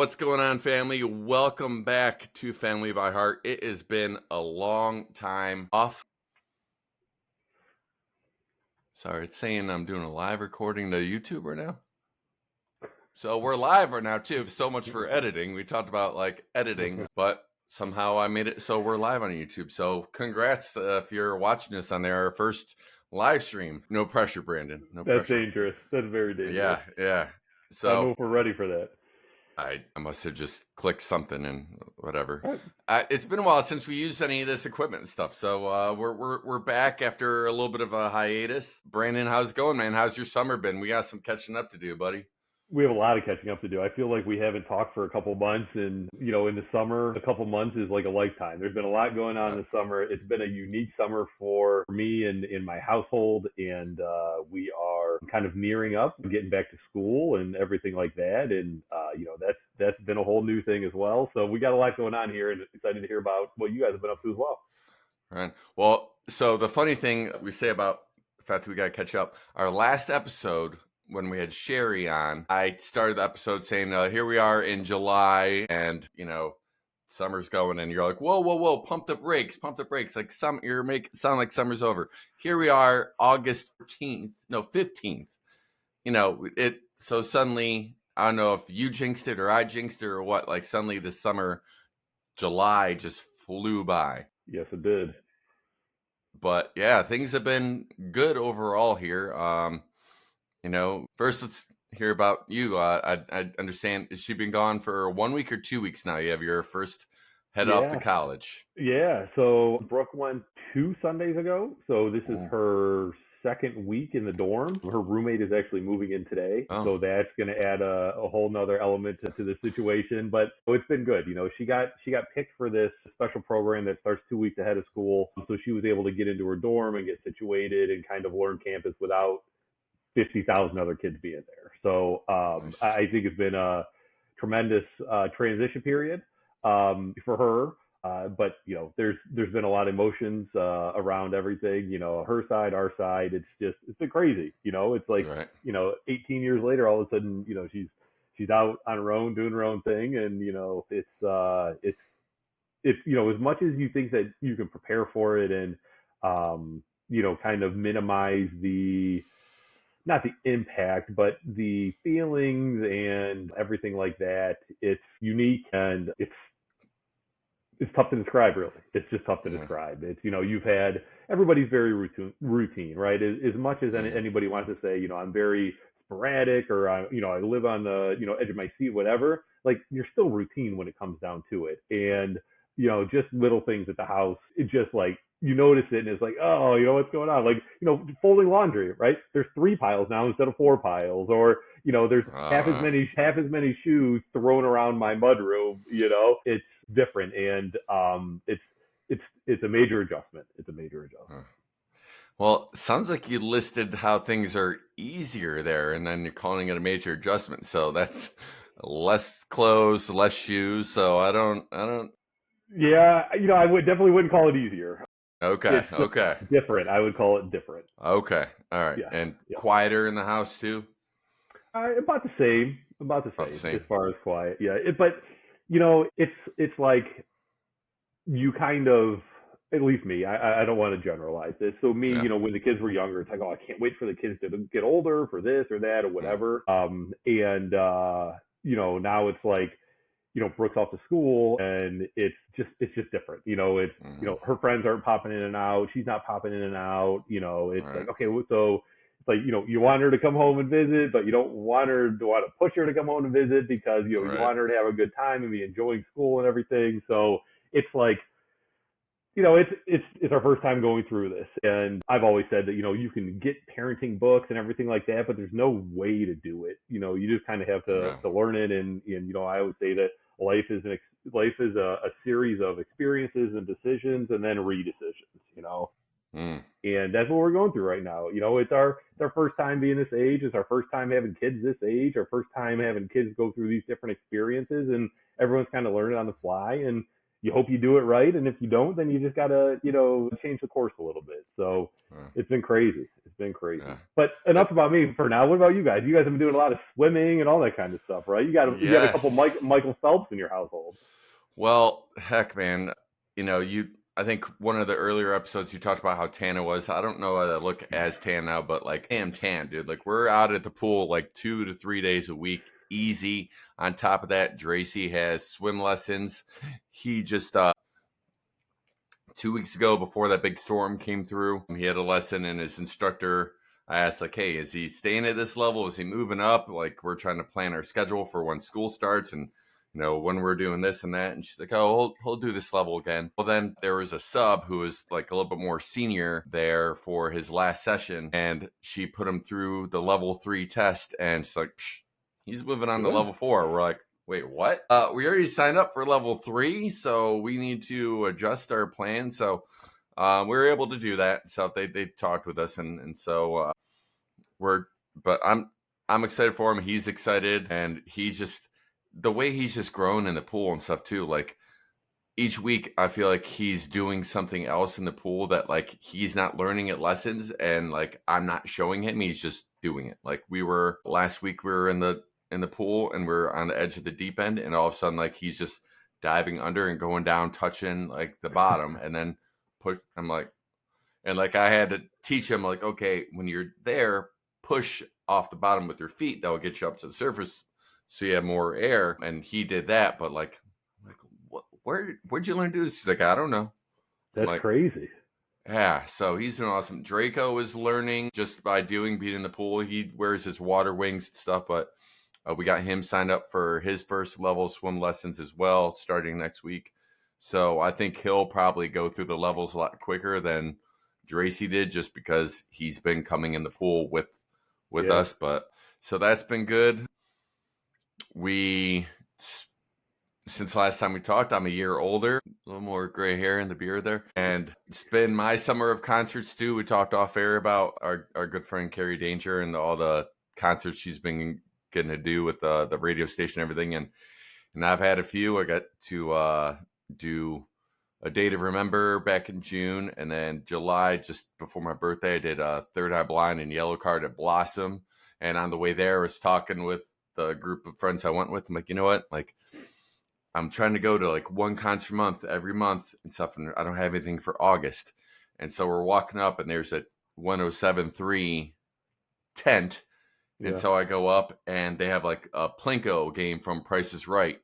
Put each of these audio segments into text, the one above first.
What's going on, family? Welcome back to Family by Heart. It has been a long time off. Sorry, it's saying I'm doing a live recording to YouTube right now. So we're live right now, too. So much for editing. We talked about editing, but somehow I made it so we're live on YouTube. So congrats if you're watching us on there, our first live stream. No pressure, Brandon. No That's pressure. dangerous. That's very dangerous. Yeah. I don't know if we're ready for that. I must have just clicked something and whatever. Right. It's been a while since we used any of this equipment and stuff, so we're back after a little bit of a hiatus. Brandon, how's it going, man? How's your summer been? We got some catching up to do, buddy. We have a lot of catching up to do. I feel like we haven't talked for a couple months, and in the summer, a couple months is like a lifetime. There's been a lot going on in the summer. It's been a unique summer for me and in my household, and we are kind of nearing up, getting back to school and everything like that. And that's been a whole new thing as well. So we got a lot going on here, and excited to hear about what you guys have been up to as well. Right. Well, so the funny thing we say about the fact that we got to catch up, our last episode, when we had Sherry on, I started the episode saying, here we are in July and, summer's going, and you're like, whoa, pump the brakes. Like you're making sound like summer's over. Here we are, August 15th. So suddenly, I don't know if you jinxed it or I jinxed it or what, like suddenly this summer, July just flew by. Yes, it did. But yeah, things have been good overall here. First let's hear about you. I understand, has she been gone for 1 week or 2 weeks now? You have your first head off to college. Yeah. So Brooke went 2 Sundays ago. So this is her second week in the dorm. Her roommate is actually moving in today. Oh. So that's going to add a whole nother element to the situation. But it's been good. She got picked for this special program that starts 2 weeks ahead of school. So she was able to get into her dorm and get situated and kind of learn campus without 50,000 other kids being there. So Nice. I think it's been a tremendous transition period for her. But there's been a lot of emotions around everything. Her side, our side. It's been crazy. It's like Right. 18 years later, all of a sudden, she's out on her own doing her own thing, and it's as much as you think that you can prepare for it and kind of minimize not the impact, but the feelings and everything like that. It's unique and it's tough to describe, really. It's just tough to describe. It's, you've had, everybody's very routine, right? As much as anybody wants to say, I'm very sporadic or, I live on the, edge of my seat, whatever, like you're still routine when it comes down to it. And, just little things at the house, it just like, you notice it and it's like, oh, what's going on? Like, folding laundry, right? There's 3 piles now instead of 4 piles, or, there's half as many shoes thrown around my mudroom, it's different. And it's a major adjustment. Well, sounds like you listed how things are easier there, and then you're calling it a major adjustment. So that's less clothes, less shoes. So I don't. Yeah, I definitely wouldn't call it easier. Okay. Different. I would call it different. Okay. All right. Yeah. And quieter in the house too? About the same. As far as quiet. Yeah. But it's like you kind of, at least me, I don't want to generalize this. So me, when the kids were younger, it's like, oh, I can't wait for the kids to get older for this or that or whatever. Now it's like, Brooke's off to school and it's just different. Her friends aren't popping in and out. She's not popping in and out. It's like, okay, so it's like, you want her to come home and visit, but you don't want to push her to come home and visit because, you want her to have a good time and be enjoying school and everything. So it's like, it's our first time going through this. And I've always said that, you can get parenting books and everything like that, but there's no way to do it. You just kind of have to learn it. And I always say that life is a series of experiences and decisions and then redecisions, And that's what we're going through right now. It's our first time being this age. It's our first time having kids this age, our first time having kids go through these different experiences, and everyone's kind of learning on the fly. And you hope you do it right, and if you don't, then you just gotta, change the course a little bit. So Uh, it's been crazy. It's been yeah. crazy. But Uh, enough about me for now. What about you guys? You guys have been doing a lot of swimming and all that kind of stuff, right? You got a couple yes. Michael Phelps in your household. Well, heck, man. I think one of the earlier episodes you talked about how tan it was. I don't know whether I look as tan now, but like I am tan, dude. Like we're out at the pool like 2 to 3 days a week, easy. On top of that, Dracy has swim lessons. He just 2 weeks ago, before that big storm came through, he had a lesson, and his instructor, I asked, like, hey, is he staying at this level? Is he moving up? Like, we're trying to plan our schedule for when school starts and, when we're doing this and that. And she's like, oh, he'll do this level again. Well, then there was a sub who was like a little bit more senior there for his last session, and she put him through the level 3 test, and she's like, psh, he's moving on to Good. level 4. We're like, wait, what? We already signed up for level 3, so we need to adjust our plan. So we were able to do that. So they talked with us, and so we're. But I'm excited for him. He's excited, and he's just the way he's just grown in the pool and stuff too. Like each week, I feel like he's doing something else in the pool that like he's not learning at lessons, and like I'm not showing him. He's just doing it. Like we were last week, we were in the pool, and we're on the edge of the deep end, and all of a sudden, like he's just diving under and going down, touching like the bottom, and then push. I'm like, and like I had to teach him, like, okay, when you're there, push off the bottom with your feet. That will get you up to the surface, so you have more air. And he did that, but like what? Where'd you learn to do this? He's like, I don't know. I'm That's like, crazy. yeah. So he's doing awesome. Draco is learning just by being in the pool. He wears his water wings and stuff, but we got him signed up for his first level swim lessons as well, starting next week. So I think he'll probably go through the levels a lot quicker than Dracy did, just because he's been coming in the pool with Yeah. us. But so that's been good. We Since last time we talked, I'm a year older, a little more gray hair in the beard there. And it's been my summer of concerts too. We talked off air about our good friend Carrie Danger and all the concerts she's been getting to do with the radio station and everything. And I've had a few. I got to do a Day to Remember back in June. And then July, just before my birthday, I did a Third Eye Blind and Yellow Card at Blossom. And on the way there, I was talking with the group of friends I went with. I'm like, you know what? Like, I'm trying to go to like one concert month every month and stuff, and I don't have anything for August. And so we're walking up, and there's a 107.3 tent. And Yeah. so I go up, and they have like a Plinko game from Price is Right,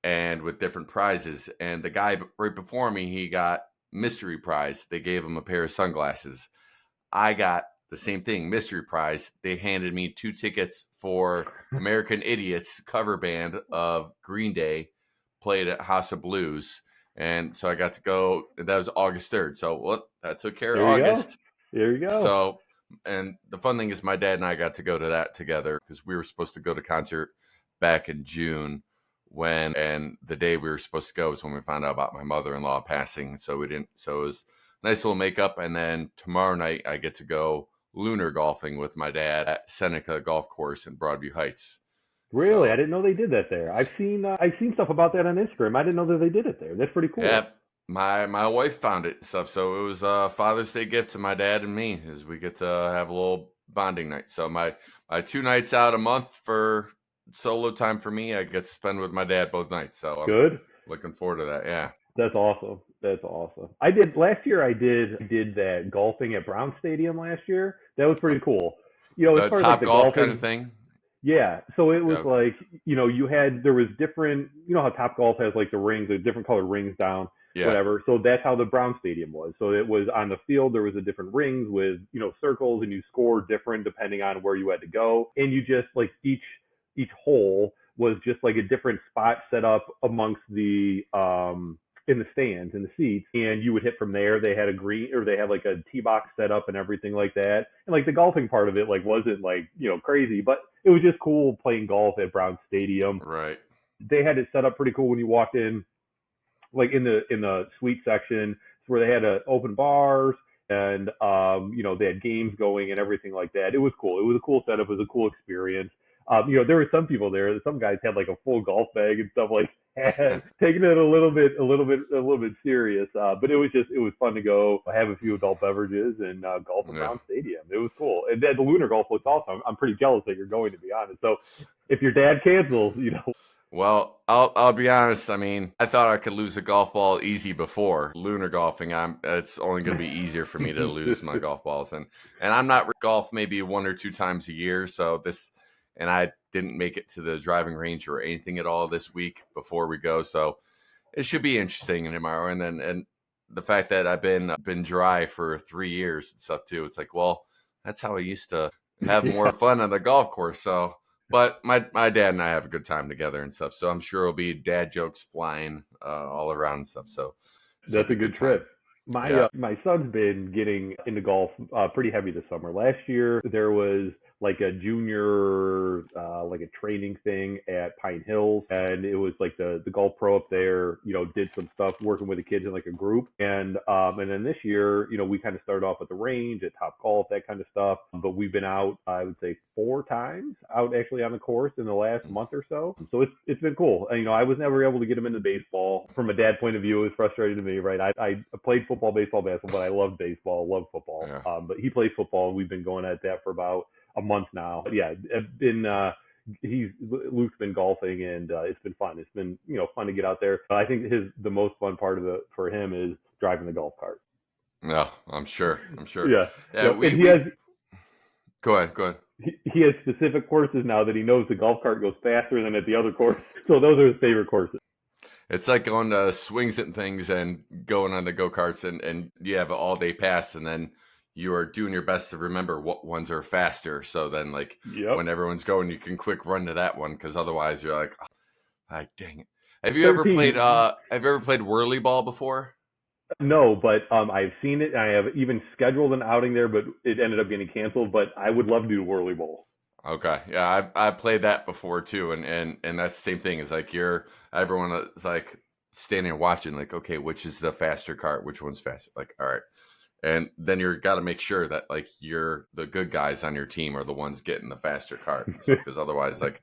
and with different prizes. And the guy right before me, he got mystery prize. They gave him a pair of sunglasses. I got the same thing, mystery prize. They handed me 2 tickets for American Idiots cover band of Green Day, played at House of Blues. And so I got to go. That was August 3rd. So that took care of There you go. August. There you go. So, and the fun thing is my dad and I got to go to that together, because we were supposed to go to concert back in June, and the day we were supposed to go was when we found out about my mother-in-law passing. So we didn't, so it was nice little makeup. And then tomorrow night I get to go lunar golfing with my dad at Seneca Golf Course in Broadview Heights. Really, I So didn't know they did that there. I've seen stuff about that on Instagram. I didn't know that they did it there. That's pretty cool. yeah, my wife found it and stuff. So it was a Father's Day gift to my dad and me, as we get to have a little bonding night. So my 2 nights out a month for solo time for me, I get to spend with my dad both nights. So I'm Good. looking forward to that. Yeah. That's awesome. That's awesome. I did last year. I did that golfing at Brown Stadium last year. That was pretty cool. As The far as like Top the Golf kind of golfing, thing. yeah. So it Yeah, was okay. like, there was different, how Top Golf has like the rings, the different colored rings down, Yeah. whatever. So that's how the Brown Stadium was. So it was on the field, there was a different rings with, circles, and you score different depending on where you had to go. And you just like each hole was just like a different spot set up amongst the in the stands, in the seats, and you would hit from there. They had a green, or they had like a tee box set up and everything like that. And like the golfing part of it like wasn't like, crazy, but it was just cool playing golf at Brown Stadium. Right. They had it set up pretty cool when you walked in, like in the suite section, where they had open bars, and they had games going and everything like that. It was cool. It was a cool setup. It was a cool experience. There were some people there. Some guys had like a full golf bag and stuff like and taking it a little bit serious. But it was fun to go have a few adult beverages and golf at Yeah. Brown Stadium. It was cool, and then the lunar golf looks awesome. I'm pretty jealous that you're going, to be honest. So if your dad cancels, Well, I'll be honest. I mean, I thought I could lose a golf ball easy before lunar golfing. It's only going to be easier for me to lose my golf balls, and I'm not golf maybe one or two times a year. So and I didn't make it to the driving range or anything at all this week before we go. So it should be interesting tomorrow. And the fact that I've been dry for 3 years and stuff too. It's like, well, that's how I used to have more yeah, fun on the golf course. So, but my dad and I have a good time together and stuff. So I'm sure it'll be dad jokes flying all around and stuff. So it'll that's be a a good good time. trip. My Yeah. my son's been getting into golf pretty heavy this summer. Last year there was like a junior like a training thing at Pine Hills, and it was like the golf pro up there, did some stuff working with the kids in like a group, and then this year, we kind of started off at the range at Top Golf, that kind of stuff. But we've been out, I would say 4 times out actually on the course in the last month or so. So it's been cool. And, I was never able to get him into baseball. From a dad point of view, it was frustrating to me, right? I played football, baseball, basketball, but I loved baseball, loved football. Yeah. But he plays football, and we've been going at that for about a month now. But yeah, Luke's been golfing, and it's been fun. It's been fun to get out there. I think the most fun part for him is driving the golf cart. No, I'm sure. I'm sure. Yeah, Yeah. yep. And We go ahead. Go ahead. he has specific courses now that he knows the golf cart goes faster than at the other course. So those are his favorite courses. It's like going to swings and things and going on the go-karts and you have an all-day pass and then you are doing your best to remember what ones are faster. So then like Yep. when everyone's going, you can quick run to that one because otherwise you're like, oh, dang it. Have you ever played whirly ball before? No, but I've seen it. I have even scheduled an outing there, but it ended up getting canceled. But I would love to do Whirly Bowl. Okay. Yeah, I played that before too, and that's the same thing. It's like everyone is like standing and watching, like, okay, which is the faster cart? Which one's faster? Like, all right. And then you're got to make sure that like you're the good guys on your team are the ones getting the faster cart and stuff, because otherwise, like,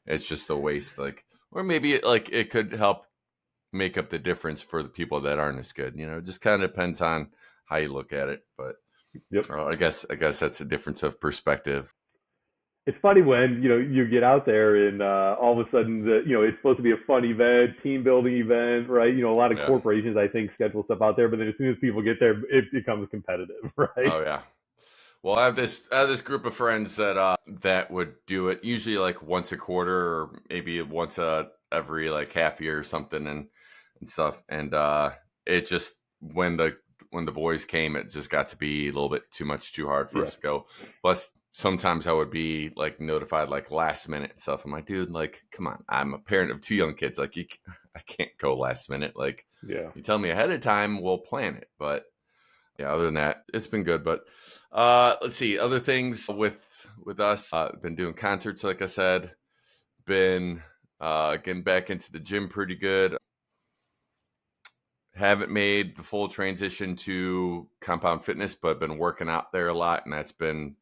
it's just a waste. Like, or maybe it could help make up the difference for the people that aren't as good. It just kind of depends on how you look at it. But Yep. I guess that's a difference of perspective. It's funny when you get out there and all of a sudden it's supposed to be a fun event, team building event, right? A lot of Yeah. corporations I think schedule stuff out there, but then as soon as people get there, it becomes competitive, right? Oh yeah. Well, I have this group of friends that would do it usually like once a quarter or maybe once every like half year or something and stuff. And it just when the boys came, it just got to be a little bit too hard for Yeah. us to go. Plus, sometimes I would be like notified like last minute and stuff. I'm like, dude, like, come on, I'm a parent of 2 young kids. Like, I can't go last minute. Like, Yeah. you tell me ahead of time, we'll plan it. But yeah, other than that, it's been good. But let's see other things with us. Been doing concerts, like I said. Been getting back into the gym pretty good. Haven't made the full transition to compound fitness, but been working out there a lot, and it's been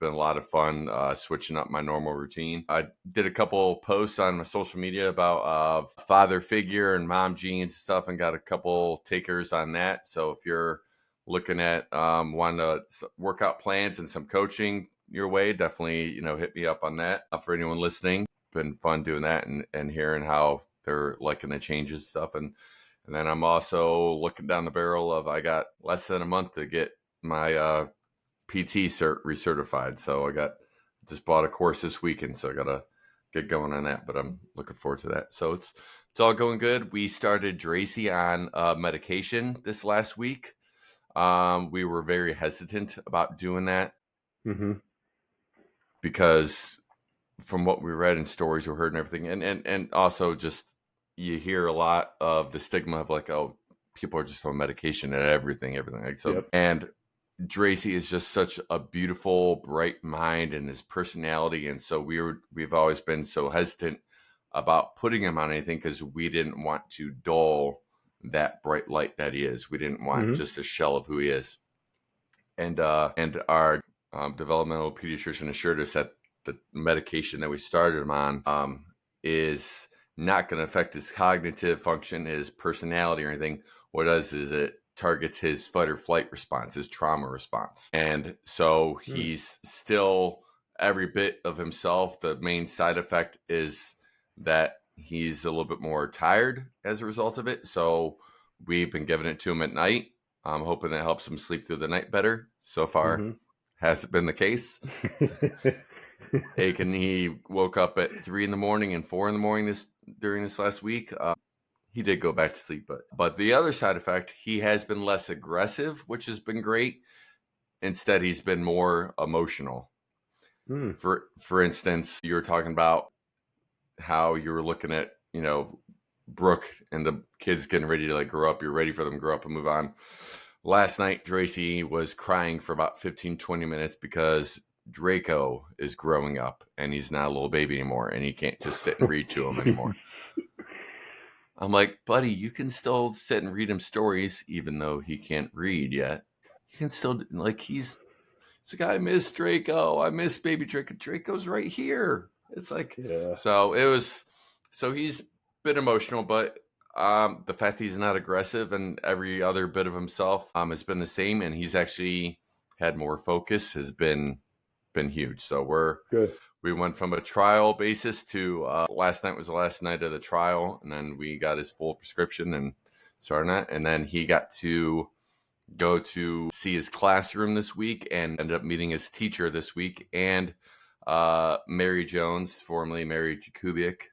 a lot of fun switching up my normal routine. I did a couple posts on my social media about father figure and mom jeans and stuff, and got a couple takers on that. So if you're looking at wanting to workout plans and some coaching your way, definitely hit me up on that. For anyone listening, been fun doing that and hearing how they're liking the changes and stuff. And then I'm also looking down the barrel of I got less than a month to get my PT recertified. So just bought a course this weekend, so I gotta get going on that. But I'm looking forward to that. So it's all going good. We started Dracy on medication this last week. We were very hesitant about doing that Mhm. because from what we read in stories we heard and everything, and also just you hear a lot of the stigma of like, oh, people are just on medication and everything like so. Yep. And Dracy is just such a beautiful, bright mind and his personality, and so we've always been so hesitant about putting him on anything because we didn't want to dull that bright light that he is. We didn't want Mhm. just a shell of who he is. And our developmental pediatrician assured us that the medication that we started him on is not going to affect his cognitive function, his personality, or anything. What it does is it targets his fight or flight response, his trauma response. And so he's still every bit of himself. The main side effect is that he's a little bit more tired as a result of it. So we've been giving it to him at night. I'm hoping that helps him sleep through the night better. So far, hasn't been the case. Aiken, he woke up at 3 in the morning and 4 in the morning during this last week. He did go back to sleep, but the other side effect, he has been less aggressive, which has been great. Instead, he's been more emotional. For instance, you were talking about how you were looking at, Brooke and the kids getting ready to grow up. You're ready for them to grow up and move on. Last night, Tracy was crying for about 15, 20 minutes because Draco is growing up and he's not a little baby anymore and he can't just sit and read to him anymore. I'm like, buddy, you can still sit and read him stories even though he can't read yet. You can still, he's like, I miss Draco. I miss baby Draco. Draco's right here. It's like, so he's been emotional, but the fact that he's not aggressive and every other bit of himself has been the same, and he's actually had more focus, has been huge. So we went from a trial basis to last night was the last night of the trial, and then we got his full prescription and started that, and then he got to go to see his classroom this week and ended up meeting his teacher this week, and Mary Jones, formerly Mary Jakubiak,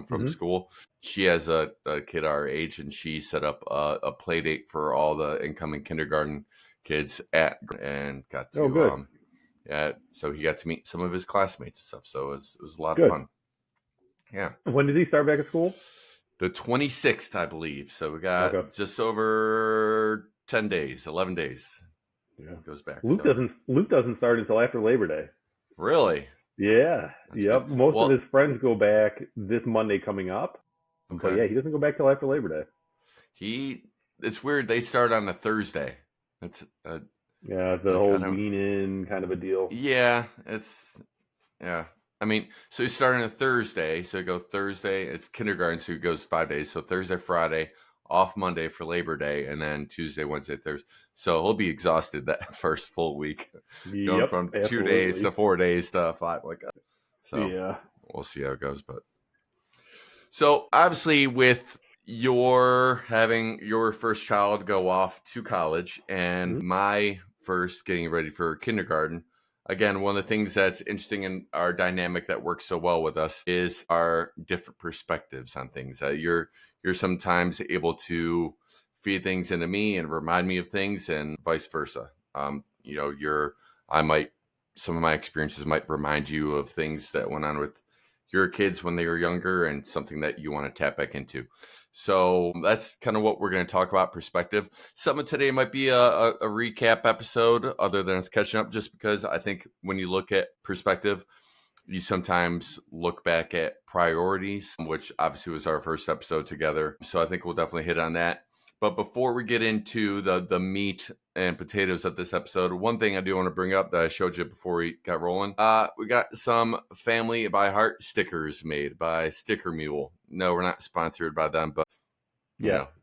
from school. She has a kid our age, and she set up a play date for all the incoming kindergarten kids and got to so he got to meet some of his classmates and stuff. So it was a lot of fun. Yeah. When did he start back at school? The 26th, I believe. So we got just over 10 days, 11 days. Yeah. It goes back. Luke doesn't start until after Labor Day. Really? Yeah. Yep. Most of his friends go back this Monday coming up. Okay. But yeah, he doesn't go back till after Labor Day. It's weird. They start on a Thursday. It's the whole wean in kind of a deal. Yeah. I mean, so he's starting on a Thursday. So go Thursday. It's kindergarten, so he goes 5 days. So Thursday, Friday, off Monday for Labor Day, and then Tuesday, Wednesday, Thursday. So he'll be exhausted that first full week, going from 2 days to 4 days to 5. So we'll see how it goes. But so obviously, with your having your first child go off to college, and my first getting ready for kindergarten. Again, one of the things that's interesting in our dynamic that works so well with us is our different perspectives on things. You're sometimes able to feed things into me and remind me of things, and vice versa. Some of my experiences might remind you of things that went on with your kids when they were younger, and something that you want to tap back into. So that's kind of what we're going to talk about, perspective. Some of today might be a recap episode, other than it's catching up, just because I think when you look at perspective, you sometimes look back at priorities, which obviously was our first episode together. So I think we'll definitely hit on that. But before we get into the meat and potatoes of this episode, one thing I do want to bring up that I showed you before we got rolling, we got some Family by Heart stickers made by Sticker Mule. No, we're not sponsored by them, but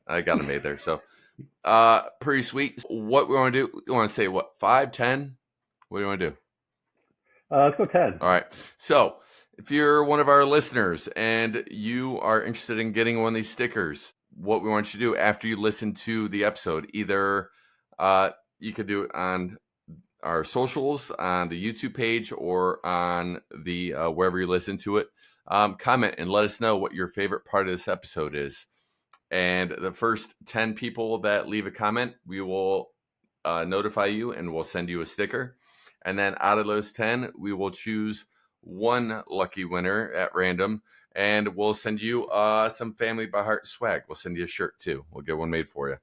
I got them made there. So pretty sweet. What we want to do, you want to say what, 5, 10? What do you want to do? Let's go 10. All right. So if you're one of our listeners and you are interested in getting one of these stickers, what we want you to do after you listen to the episode, either you could do it on our socials, on the YouTube page, or on the wherever you listen to it. Comment and let us know what your favorite part of this episode is. And the first 10 people that leave a comment, we will notify you and we'll send you a sticker. And then out of those 10, we will choose one lucky winner at random, and we'll send you some Family by Heart swag. We'll send you a shirt too. We'll get one made for you.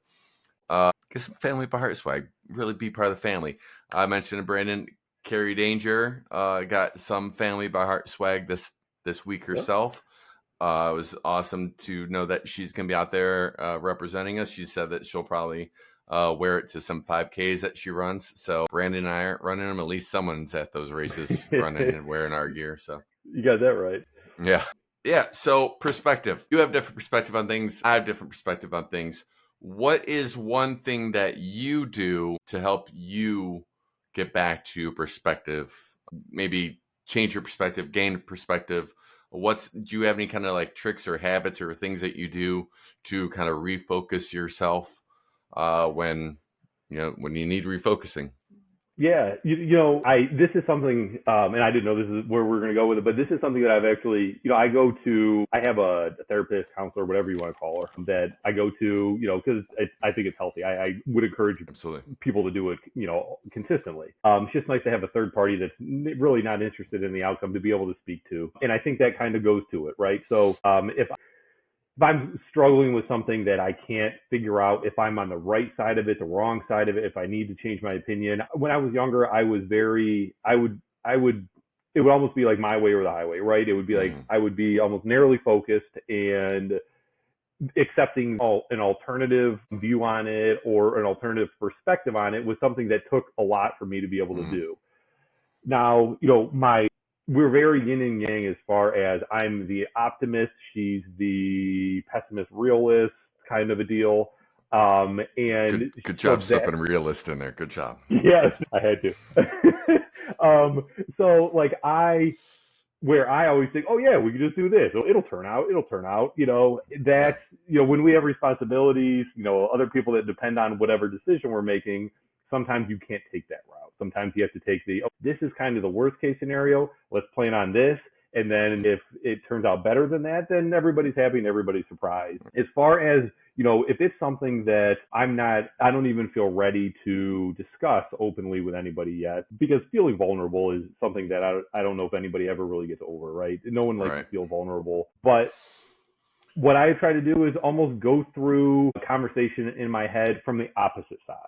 Get some Family by Heart swag. Really be part of the family. I mentioned to Brandon, Carrie Danger got some Family by Heart swag this week herself. It was awesome to know that she's going to be out there representing us. She said that she'll probably wear it to some 5Ks that she runs. So Brandon and I aren't running them. At least someone's at those races running and wearing our gear. So you got that right. Yeah. Yeah. So perspective. You have different perspective on things. I have different perspective on things. What is one thing that you do to help you get back to perspective? Maybe change your perspective, gain perspective. Do you have any kind of like tricks or habits or things that you do to kind of refocus yourself when when you need refocusing? Yeah, this is something, and I didn't know this is where we're going to go with it, but this is something that I've actually, I have a therapist, counselor, whatever you want to call her, that I go to, because I think it's healthy. I would encourage Absolutely. people to do it, consistently. It's just nice to have a third party that's really not interested in the outcome to be able to speak to, and I think that kind of goes to it, right? So, if I'm struggling with something that I can't figure out if I'm on the right side of it, the wrong side of it, if I need to change my opinion. When I was younger, it would almost be like my way or the highway, right? It would be like Mm-hmm. I would be almost narrowly focused and accepting an alternative view on it or an alternative perspective on it was something that took a lot for me to be able to Mm-hmm. do. Now, we're very yin and yang as far as I'm the optimist, she's the pessimist realist kind of a deal. Good, And good so job that, slipping realist in there. Good job. yes, I had to. So like where I always think, oh yeah, we can just do this. It'll turn out. It'll turn out. Yeah. That's when we have responsibilities, other people that depend on whatever decision we're making. Sometimes you can't take that route. Sometimes you have to take this is kind of the worst case scenario. Let's plan on this. And then if it turns out better than that, then everybody's happy and everybody's surprised. As far as if it's something that I don't even feel ready to discuss openly with anybody yet, because feeling vulnerable is something that I don't know if anybody ever really gets over, right? No one likes to Right. feel vulnerable. But what I try to do is almost go through a conversation in my head from the opposite side.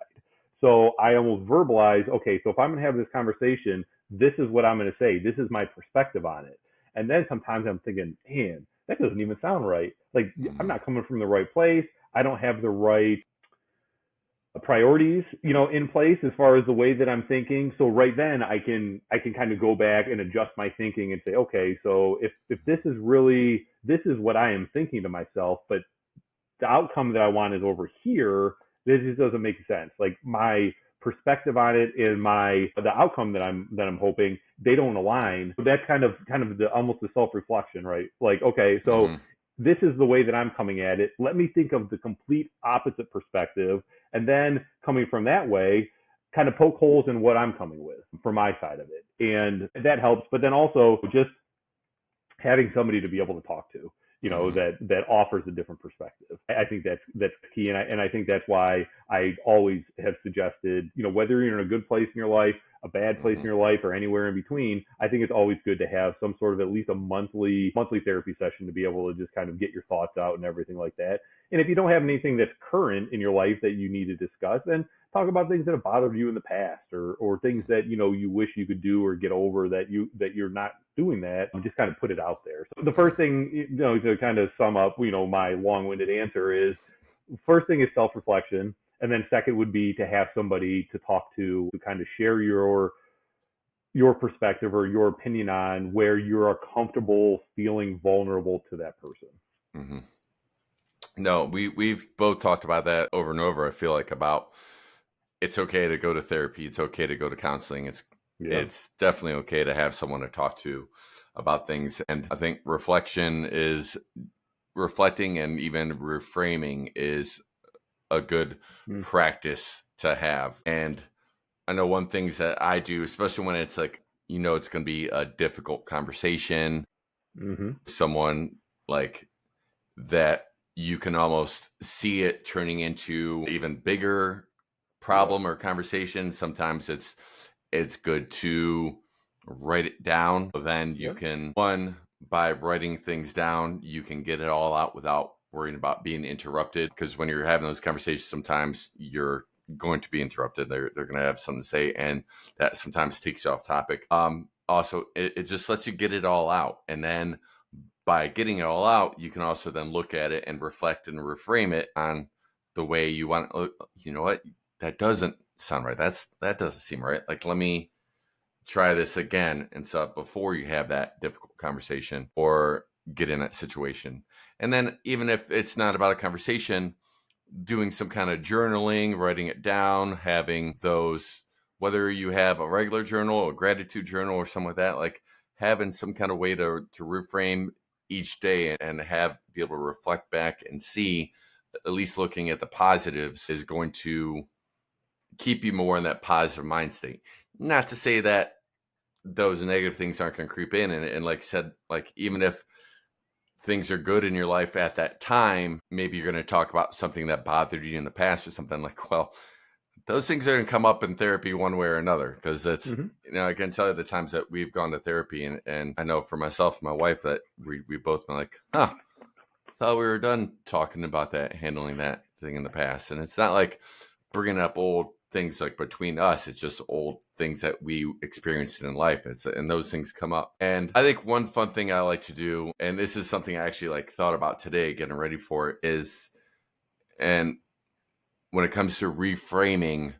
So I almost verbalize, okay, so if I'm going to have this conversation, this is what I'm going to say. This is my perspective on it. And then sometimes I'm thinking, man, that doesn't even sound right. Like, I'm Mm-hmm. not coming from the right place. I don't have the right priorities, in place as far as the way that I'm thinking. So right then I can kind of go back and adjust my thinking and say, okay, so if this is what I am thinking to myself, but the outcome that I want is over here, this just doesn't make sense. Like my perspective on it and the outcome that I'm hoping, they don't align. So that's kind of the almost the self reflection, right? Like, okay, so Mm-hmm. this is the way that I'm coming at it. Let me think of the complete opposite perspective, and then coming from that way, kind of poke holes in what I'm coming with from my side of it, and that helps. But then also just having somebody to be able to talk to, Mm-hmm. that offers a different perspective. I think that's key, and I think that's why I always have suggested, whether you're in a good place in your life, a bad place Mm-hmm. in your life, or anywhere in between, I think it's always good to have some sort of at least a monthly therapy session to be able to just kind of get your thoughts out and everything like that. And if you don't have anything that's current in your life that you need to discuss, then talk about things that have bothered you in the past, or things that you wish you could do or get over that you're not doing that. Just kind of put it out there. So the Yeah. first thing, to kind of sum up, my long-winded answer is, first thing is self-reflection, and then second would be to have somebody to talk to kind of share your perspective or your opinion on where you're comfortable feeling vulnerable to that person. Mm-hmm. No, we've both talked about that over and over. I feel like about it's okay to go to therapy. It's okay to go to counseling. Yeah. It's definitely okay to have someone to talk to about things. And I think reflecting and even reframing is a good Mm-hmm. practice to have. And I know one things that I do, especially when it's like, it's going to be a difficult conversation, Mm-hmm. someone like that you can almost see it turning into even bigger Yep. problem or conversation. Sometimes it's good to write it down. Then you Yep. can one by writing things down, you can get it all out without worrying about being interrupted. Because when you're having those conversations, sometimes you're going to be interrupted. They're going to have something to say, and that sometimes takes you off topic. Also, it just lets you get it all out, and then by getting it all out, you can also then look at it and reflect and reframe it on the way you want. You know what? That doesn't sound right. That doesn't seem right. Like, let me try this again and stuff before you have that difficult conversation, or get in that situation. And then even if it's not about a conversation, doing some kind of journaling, writing it down, having those, whether you have a regular journal, a gratitude journal, or something like that, like having some kind of way to reframe each day and be able to reflect back and see, at least looking at the positives, is going to keep you more in that positive mind state. Not to say that those negative things aren't going to creep in. And like I said, like even if things are good in your life at that time, maybe you're going to talk about something that bothered you in the past or something, like, well, those things are going to come up in therapy one way or another, because it's, I can tell you the times that we've gone to therapy, and I know for myself and my wife that we both been like, thought we were done talking about that, handling that thing in the past. And it's not like bringing up old things like between us, it's just old things that we experienced in life. And those things come up. And I think one fun thing I like to do, and this is something I actually like thought about today getting ready for it, is, and when it comes to reframing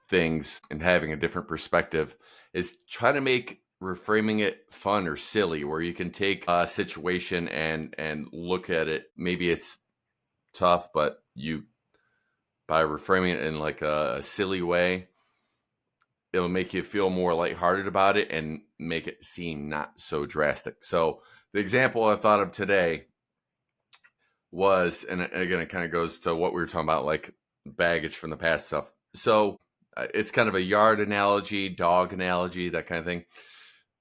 things and having a different perspective, is try to make reframing it fun or silly, where you can take a situation and look at it. Maybe it's tough, but by reframing it in like a silly way, it'll make you feel more lighthearted about it and make it seem not so drastic. So the example I thought of today was, and again, it kind of goes to what we were talking about, like baggage from the past stuff. So it's kind of a yard analogy, dog analogy, that kind of thing.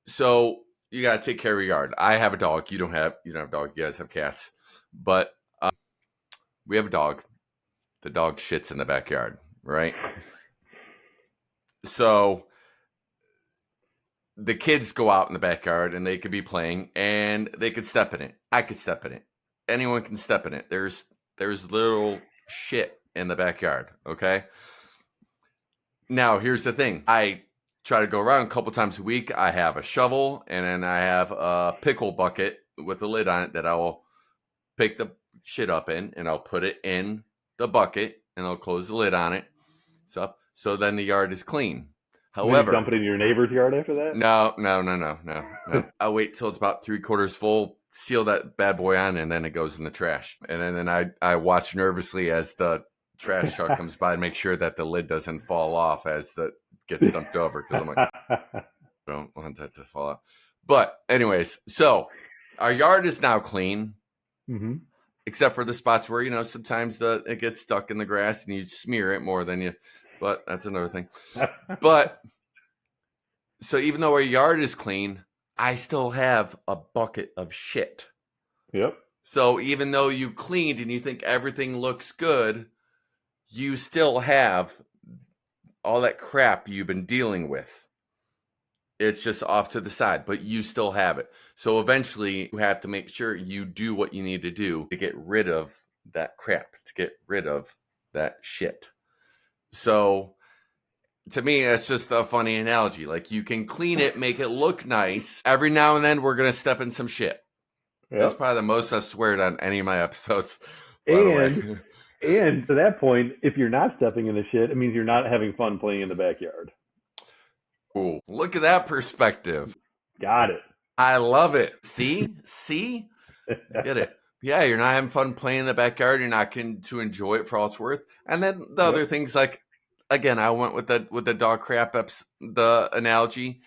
So you got to take care of your yard. I have a dog. You don't have a dog. You guys have cats. But we have a dog. The dog shits in the backyard, right? So the kids go out in the backyard and they could be playing and they could step in it. I could step in it. Anyone can step in it. There's little shit in the backyard, okay? Now, here's the thing. I try to go around a couple times a week. I have a shovel, and then I have a pickle bucket with a lid on it that I will pick the shit up in, and I'll put it in the bucket, and I'll close the lid on it. Stuff. So then the yard is clean. However, you dump it in your neighbor's yard after that? No. I'll wait till it's about 3/4 full, seal that bad boy on, and then it goes in the trash. And then I watch nervously as the trash truck comes by and make sure that the lid doesn't fall off as it gets dumped over, because I'm like, I don't want that to fall out. But anyways, so our yard is now clean, except for the spots where, sometimes it gets stuck in the grass and you smear it more than you, but that's another thing. But so even though our yard is clean, I still have a bucket of shit. Yep. So even though you cleaned and you think everything looks good, you still have all that crap you've been dealing with. It's just off to the side, but you still have it. So eventually you have to make sure you do what you need to do to get rid of that crap, to get rid of that shit. So to me, that's just a funny analogy. Like, you can clean it, make it look nice. Every now and then we're going to step in some shit. Yep. That's probably the most I've sweared on any of my episodes, by the way. And to that point, if you're not stepping in the shit, it means you're not having fun playing in the backyard. Ooh, look at that perspective. Got it. I love it. See? I get it. Yeah, you're not having fun playing in the backyard. You're not getting to enjoy it for all it's worth. And then the other things, like, again, I went with the dog crap the analogy.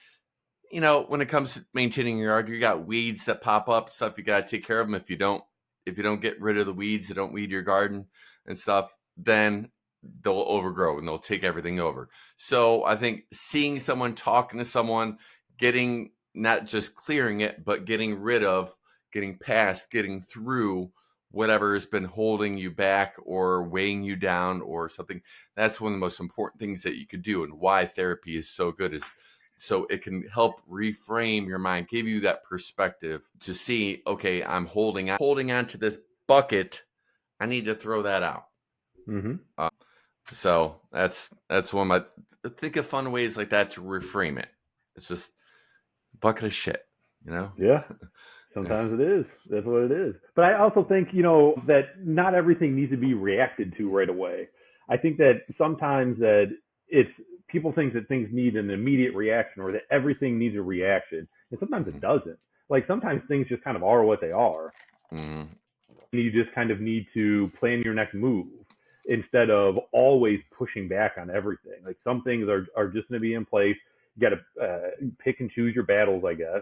When it comes to maintaining your yard, you got weeds that pop up, stuff you got to take care of them. If you don't get rid of the weeds, you don't weed your garden and stuff, then they'll overgrow and they'll take everything over. So I think seeing someone, talking to someone, getting, not just clearing it, but getting rid of, getting past, getting through whatever has been holding you back or weighing you down or something, that's one of the most important things that you could do. And why therapy is so good is so it can help reframe your mind, give you that perspective to see, okay, I'm holding on to this bucket. I need to throw that out. So that's one of my, think of fun ways like that to reframe it. It's just a bucket of shit, Yeah. Sometimes it is. That's what it is. But I also think, that not everything needs to be reacted to right away. I think that sometimes that people think that things need an immediate reaction, or that everything needs a reaction. And sometimes it doesn't. Like sometimes things just kind of are what they are. Mm-hmm. You just kind of need to plan your next move instead of always pushing back on everything. Like some things are just going to be in place. You got to pick and choose your battles, I guess.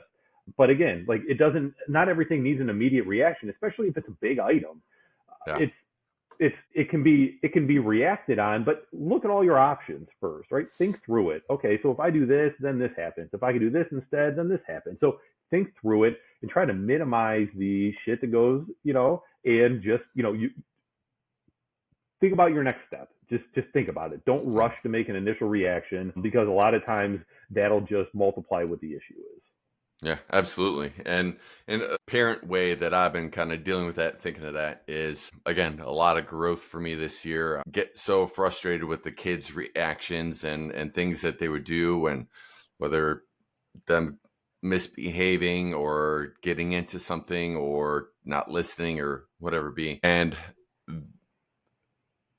But again, like it doesn't, not everything needs an immediate reaction, especially if it's a big item. Yeah. It's it can be reacted on, but look at all your options first, right? Think through it. Okay, so if I do this, then this happens. If I can do this instead, then this happens. So think through it and try to minimize the shit that goes, and just, you think about your next step. Just think about it. Don't Yeah. rush to make an initial reaction because a lot of times that'll just multiply what the issue is. Yeah, absolutely. And in a parent way that I've been kind of dealing with that, thinking of that is, again, a lot of growth for me this year. I get so frustrated with the kids' reactions and things that they would do, and whether them misbehaving or getting into something or not listening or whatever be. And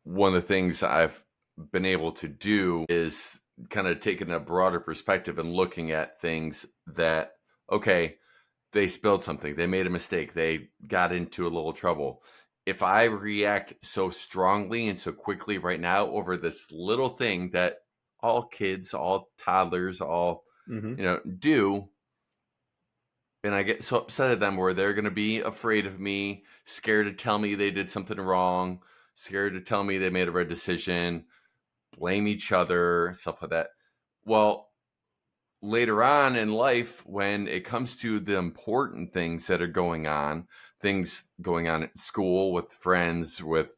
one of the things I've been able to do is kind of taking a broader perspective and looking at things that, okay, they spilled something, they made a mistake, they got into a little trouble. If I react so strongly and so quickly right now over this little thing that all kids, all toddlers, all, Mm-hmm. do, and I get so upset at them where they're going to be afraid of me, scared to tell me they did something wrong, scared to tell me they made a red decision, blame each other, stuff like that. Well, later on in life, when it comes to the important things that are going on, things going on at school with friends, with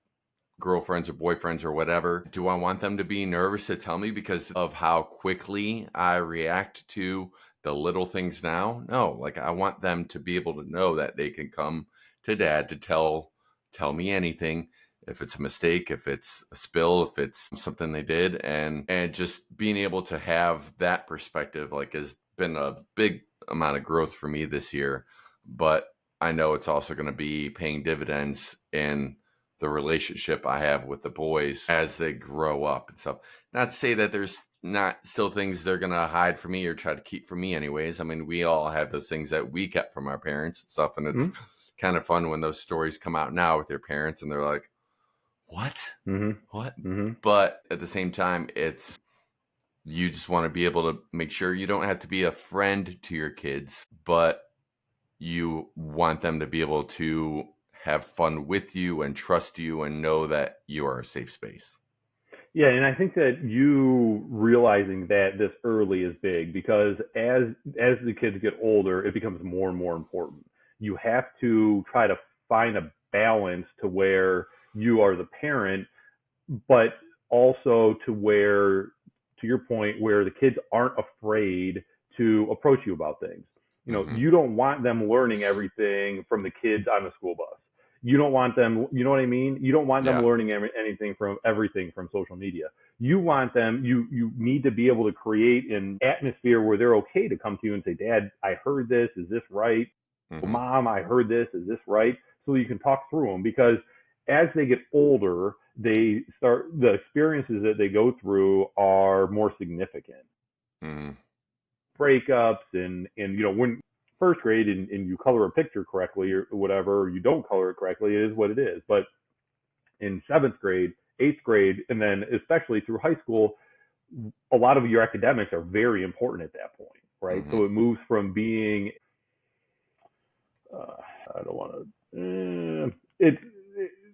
girlfriends or boyfriends or whatever, do I want them to be nervous to tell me because of how quickly I react to the little things now? No, like I want them to be able to know that they can come to dad to tell me anything, if it's a mistake, if it's a spill, if it's something they did, and just being able to have that perspective like has been a big amount of growth for me this year. But I know it's also going to be paying dividends in the relationship I have with the boys as they grow up and stuff. Not to say that there's not still things they're going to hide from me or try to keep from me anyways. I mean, we all have those things that we kept from our parents and stuff. And it's kind of fun when those stories come out now with their parents and they're like, what? What? Mm-hmm. Mm-hmm. But at the same time, you just want to be able to make sure you don't have to be a friend to your kids, but you want them to be able to have fun with you and trust you and know that you are a safe space. Yeah, and I think that you realizing that this early is big because as the kids get older, it becomes more and more important. You have to try to find a balance to where you are the parent, but also to where, to your point, where the kids aren't afraid to approach you about things. Mm-hmm. You don't want them learning everything from the kids on the school bus. You don't want them, you know what I mean? You don't want them Yeah. learning anything from everything from social media. You want them, you need to be able to create an atmosphere where they're okay to come to you and say, Dad, I heard this. Is this right? Mm-hmm. Mom, I heard this. Is this right? So you can talk through them because as they get older, the experiences that they go through are more significant. Mm-hmm. Breakups and when first grade and you color a picture correctly or whatever, or you don't color it correctly, it is what it is. But in seventh grade, eighth grade, and then especially through high school, a lot of your academics are very important at that point, right? Mm-hmm. So it moves from being I don't want to. It's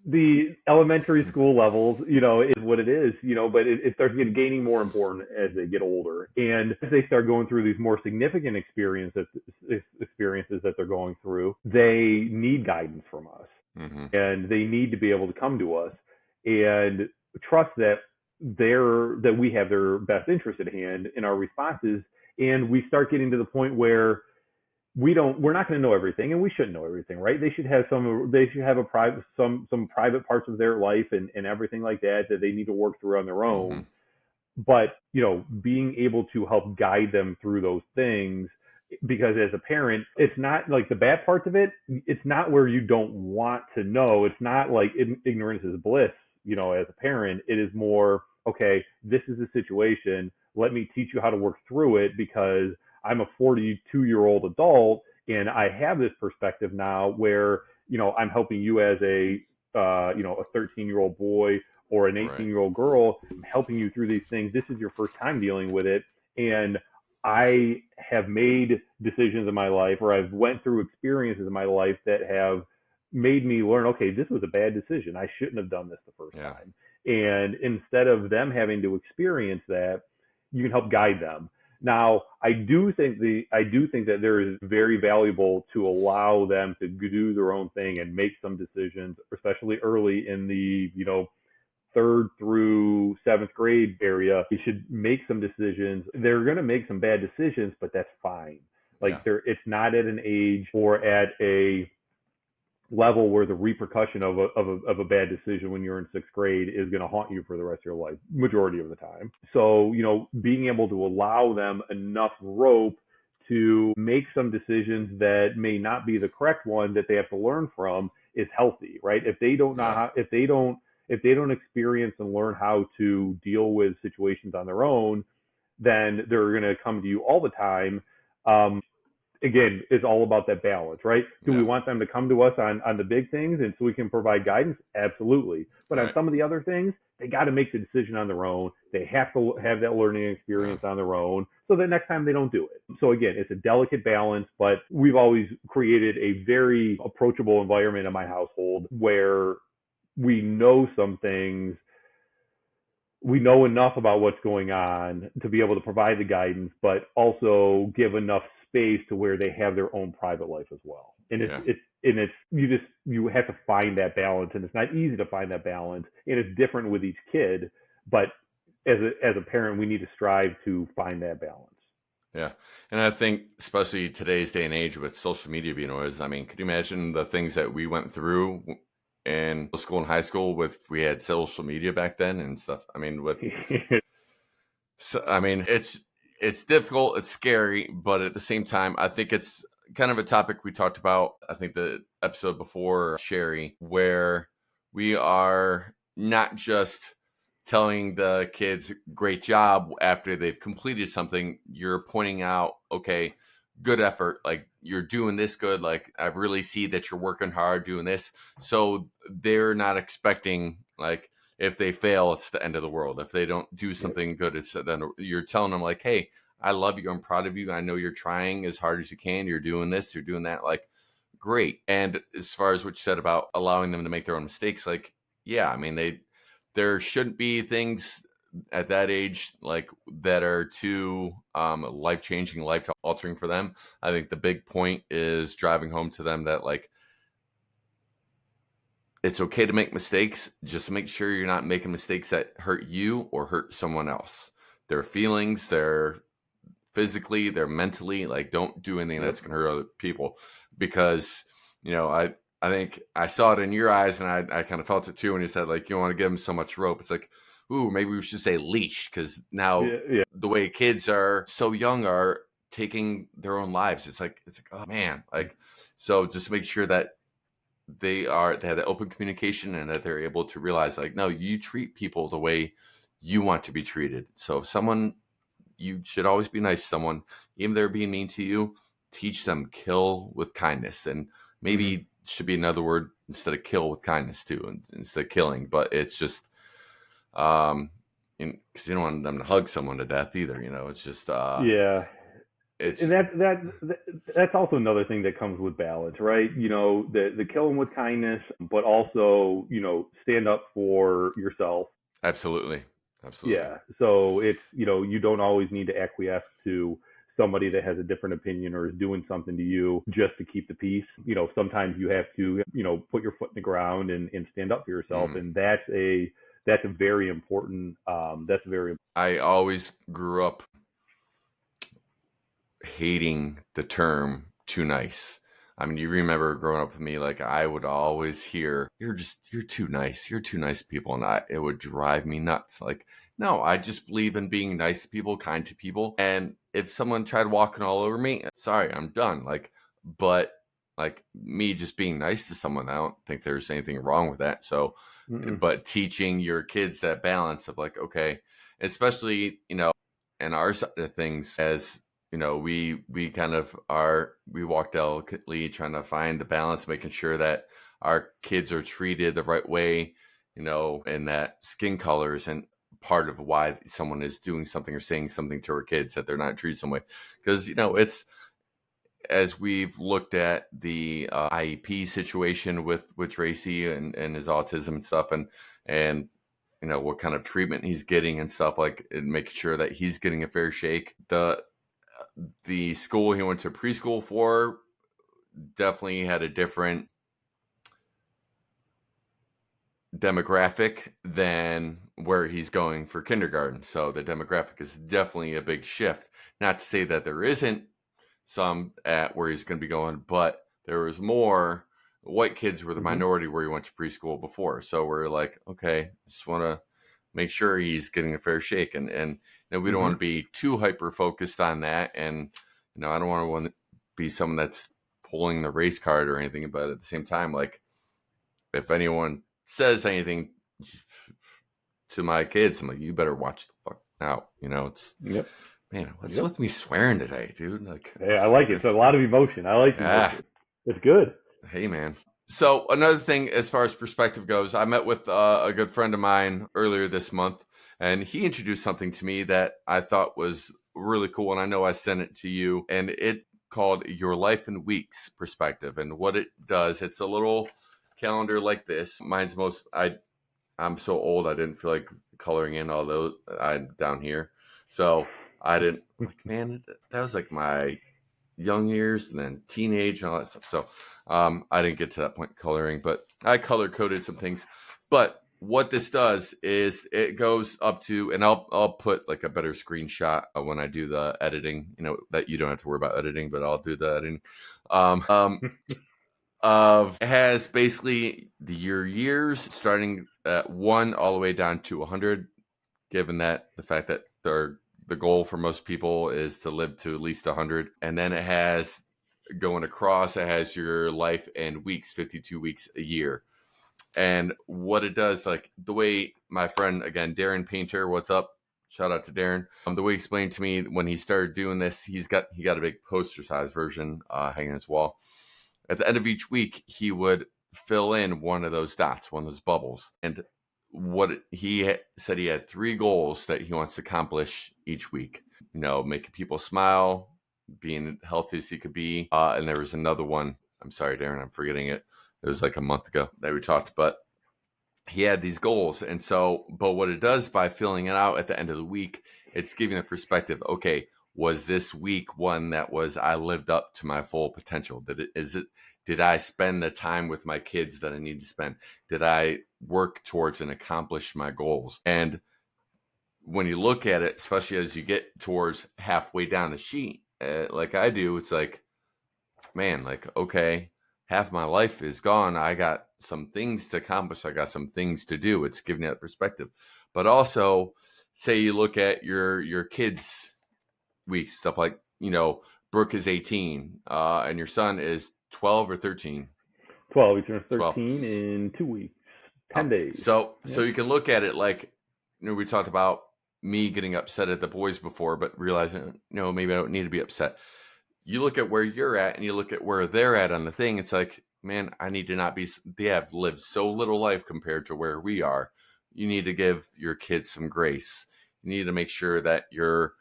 the elementary school levels, is what it is, but it starts gaining more important as they get older. And as they start going through these more significant experiences that they're going through, they need guidance from us. Mm-hmm. And they need to be able to come to us and trust that that we have their best interest at hand in our responses. And we start getting to the point where we're not going to know everything and we shouldn't know everything, right? They should have a private, some private parts of their life and everything like that they need to work through on their Mm-hmm. own. But being able to help guide them through those things, because as a parent, it's not like the bad parts of it, it's not where you don't want to know. It's not like ignorance is bliss, as a parent. It is more, okay, this is a situation, let me teach you how to work through it because I'm a 42-year-old adult And I have this perspective now where, I'm helping you as a 13-year-old boy or an Right. 18-year-old girl. I'm helping you through these things. This is your first time dealing with it. And I have made decisions in my life, or I've went through experiences in my life that have made me learn, okay, this was a bad decision. I shouldn't have done this the first Yeah. time. And instead of them having to experience that, you can help guide them. Now, I do think that there is very valuable to allow them to do their own thing and make some decisions, especially early in the, third through seventh grade area. You should make some decisions. They're going to make some bad decisions, but that's fine. Yeah. It's not at an age or at a level where the repercussion of a bad decision when you're in sixth grade is going to haunt you for the rest of your life, majority of the time. So, being able to allow them enough rope to make some decisions that may not be the correct one that they have to learn from is healthy, right? If they don't know Yeah. if they don't experience and learn how to deal with situations on their own, then they're going to come to you all the time. Again, it's all about that balance, right? Do we Yeah. want them to come to us on the big things and so we can provide guidance? Absolutely. But on Right. some of the other things, they got to make the decision on their own. They have to have that learning Yeah. experience on their own so that next time they don't do it. So again, it's a delicate balance, but we've always created a very approachable environment in my household where we know some things, we know enough about what's going on to be able to provide the guidance, but also give enough space to where they have their own private life as well. And Yeah. you have to find that balance, and it's not easy to find that balance, and it's different with each kid. But as a parent, we need to strive to find that balance. Yeah. And I think, especially today's day and age with social media being what it is, I mean, could you imagine the things that we went through in middle school and high school with, we had social media back then and stuff? I mean, it's difficult, it's scary, but at the same time, I think it's kind of a topic we talked about, I think the episode before, Sherry, where we are not just telling the kids great job after they've completed something. You're pointing out, okay, good effort, like you're doing this good, like I really see that you're working hard doing this. So they're not expecting, like, if they fail, it's the end of the world. If they don't do Yep. something good, it's then you're telling them, like, hey, I love you, I'm proud of you, I know you're trying as hard as you can, you're doing this, you're doing that, like, great. And as far as what you said about allowing them to make their own mistakes, like, yeah, I mean, there shouldn't be things at that age like that are too life changing, life altering for them. I think the big point is driving home to them that, like, it's okay to make mistakes. Just make sure you're not making mistakes that hurt you or hurt someone else. Their feelings, their physically, their mentally, like, don't do anything Yep. that's going to hurt other people. Because, I think I saw it in your eyes, and I kind of felt it too when you said, like, you don't want to give them so much rope. It's like, ooh, maybe we should say leash, because now Yeah. Yeah. the way kids are so young are taking their own lives. It's like, oh man, like, so just make sure that they have that open communication and that they're able to realize, like, no, you treat people the way you want to be treated. So if someone, you should always be nice to someone, even if they're being mean to you, teach them kill with kindness. And Mm-hmm. maybe should be another word instead of kill, with kindness too, and instead of killing. But it's just, because you don't want them to hug someone to death either. It's just, Yeah. And it's that's also another thing that comes with balance, right? The kill them with kindness, but also, stand up for yourself. absolutely, absolutely, Yeah. So it's, you don't always need to acquiesce to somebody that has a different opinion or is doing something to you just to keep the peace. Sometimes you have to, put your foot in the ground and stand up for yourself. mm. And that's a very important, that's very, I always grew up hating the term too nice. I mean, you remember growing up with me, like, I would always hear, you're too nice. You're too nice to people. And it would drive me nuts. Like, no, I just believe in being nice to people, kind to people. And if someone tried walking all over me, sorry, I'm done. Like, but like me just being nice to someone, I don't think there's anything wrong with that. So, mm-mm. but teaching your kids that balance of, like, okay, especially, in our side of things, as we kind of we walk delicately trying to find the balance, making sure that our kids are treated the right way, and that skin colors and part of why someone is doing something or saying something to our kids, that they're not treated some way. Because, it's, as we've looked at the IEP situation with Tracy and his autism and stuff, and what kind of treatment he's getting and stuff, like, and making sure that he's getting a fair shake. The school he went to preschool for definitely had a different demographic than where he's going for kindergarten. So the demographic is definitely a big shift. Not to say that there isn't some at where he's going to be going, but there was more white kids were the minority where he went to preschool before. So we're like, okay, just want to make sure he's getting a fair shake. And we don't want to be too hyper focused on that. And, I don't want to be someone that's pulling the race card or anything, but at the same time, like, if anyone says anything to my kids, I'm like, you better watch the fuck out. It's, man, what's with me swearing today, dude? Like, hey, I like it. It's a lot of emotion. I like emotion. It's good. Hey, man. So another thing, as far as perspective goes, I met with a good friend of mine earlier this month, and he introduced something to me that I thought was really cool. And I know I sent it to you, and it called Your Life in Weeks Perspective. And what it does, it's a little calendar like this. Mine's I'm so old, I didn't feel like coloring in all those down here. So I didn't, like, man, that was like my young years and then teenage and all that stuff. So I didn't get to that point coloring, but I color coded some things. But what this does is it goes up to, and I'll put like a better screenshot when I do the editing, that you don't have to worry about editing, but I'll do the editing. It has basically your years starting at 1 all the way down to 100, given that the fact that the goal for most people is to live to at least 100. And then it has, going across, it has your life in weeks, 52 weeks a year. And what it does, like the way my friend, again, Darren Painter, what's up? Shout out to Darren. The way he explained to me when he started doing this, he got a big poster size version hanging on his wall. At the end of each week, he would fill in one of those dots, one of those bubbles. And what he said, he had 3 goals that he wants to accomplish each week. Making people smile, being healthy as he could be. And there was another one. I'm sorry, Darren, I'm forgetting it. It was like a month ago that we talked, but he had these goals. And so, but what it does by filling it out at the end of the week, it's giving a perspective. Okay, was this week one that was, I lived up to my full potential? Did I spend the time with my kids that I need to spend? Did I work towards and accomplish my goals? And when you look at it, especially as you get towards halfway down the sheet, like I do, it's like, man, like, okay, half my life is gone. I got some things to accomplish. I got some things to do. It's giving you that perspective. But also, say you look at your kids' weeks, stuff like, Brooke is 18, and your son is 12 or 13. 12. He turns 13 12. In 2 weeks, 10 days. So you can look at it like, we talked about me getting upset at the boys before, but realizing, maybe I don't need to be upset. You look at where you're at and you look at where they're at on the thing. It's like, man, I need to not be, they have lived so little life compared to where we are. You need to give your kids some grace. You need to make sure that you're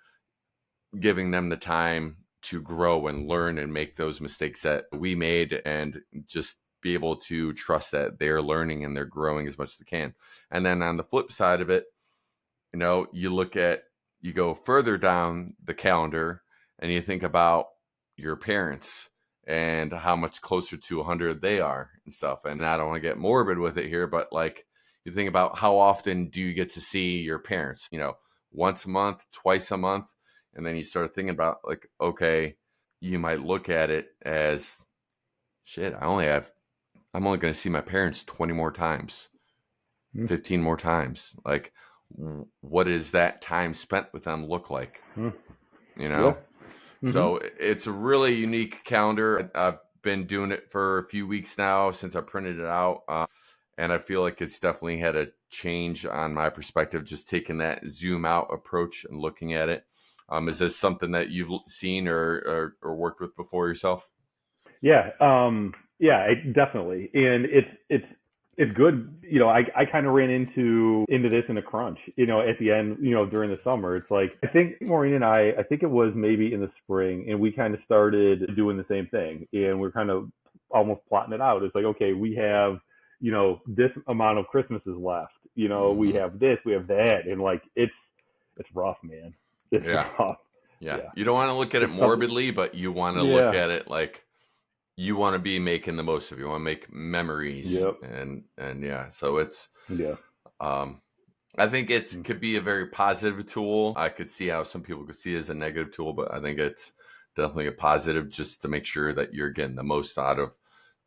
giving them the time to grow and learn and make those mistakes that we made, and just be able to trust that they're learning and they're growing as much as they can. And then on the flip side of it, you go further down the calendar and you think about your parents and how much closer to 100 they are and stuff. And I don't want to get morbid with it here, but like, you think about how often do you get to see your parents, once a month, twice a month. And then you start thinking about, like, okay, you might look at it as, shit, I'm only going to see my parents 20 more times, 15 more times. Like, what does that time spent with them look like? Yeah. So it's a really unique calendar. I've been doing it for a few weeks now since I printed it out. And I feel like it's definitely had a change on my perspective, just taking that zoom out approach and looking at it. Is this something that you've seen or worked with before yourself? Yeah, definitely, and it's good. I kind of ran into this in a crunch. At the end, during the summer, it's like I think Maureen and I think it was maybe in the spring, and we kind of started doing the same thing, and we're kind of almost plotting it out. It's like, okay, we have this amount of Christmases left. We Hmm. have this, we have that, and like it's rough, man. It's Yeah. rough. Yeah. Yeah, You don't want to look at it it's something. morbidly, but you want to look Yeah. at it like you want to be making the most of it. You want to make memories Yep. and yeah. So it's Yeah. um I think it could be a very positive tool. I could see how some people could see it as a negative tool, but I think it's definitely a positive just to make sure that you're getting the most out of